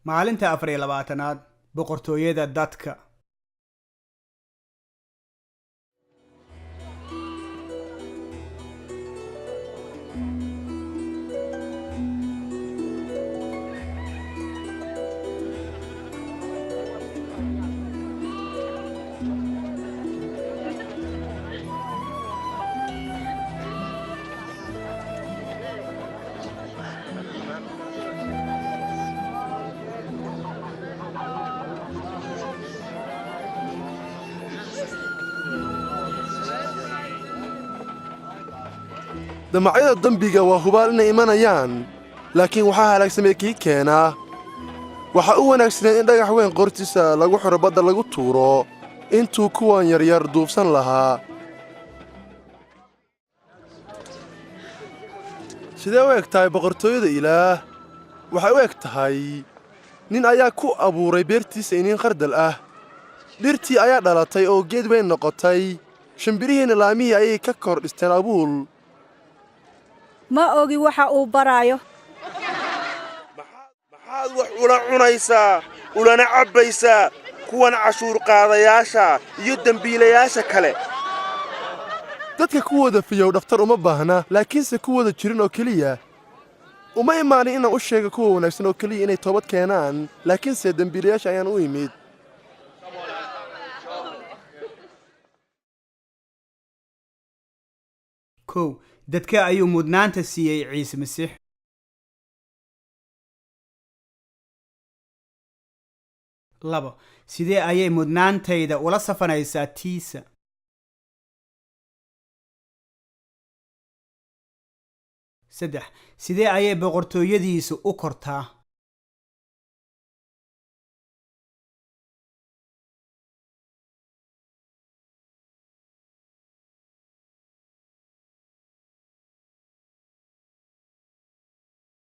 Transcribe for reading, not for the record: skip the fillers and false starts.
maalinta 24aad boqortooyada dadka. damacyada dambiga waa hubaal inay imanayaan laakiin waxaa halaagsamay kii keenaa waxa u wanaagsaneen in dhagax weyn qortiisa lagu xiro badda lagu tuuro intuu kuwan yaryar duubsan lahaa sidee u eg tahay boqortooyada ilaah waxay u eg tahay nin ayaa ku abuuray beertiisa iniin qardal ah dhirtii ayaa dhalatay oo geed weyn noqotay shimbirihiina laamihii ayay ka kor dhisteen abuul ma ogi waxa uu baraayo maxaad wax ula cunaysaa ulana cabbaysaa kuwan cashuur qaadayaasha iyo dembiilayaasha kale dadka kuwooda fiyow dhakhtar uma baahna laakiinse kuwooda jirin oo keliya uma imaanin inaan u sheega kuwa wanaagsan oo keliya inay toobad keenaan laakiinse dembiilayaasha ayaan u imid kow dadka ayuu mudnaanta siiyey ciise masiix labo sidee ayay mudnaantayda ula safanaysaa tiisa saddex sidee ayay boqortooyadiisu u kortaa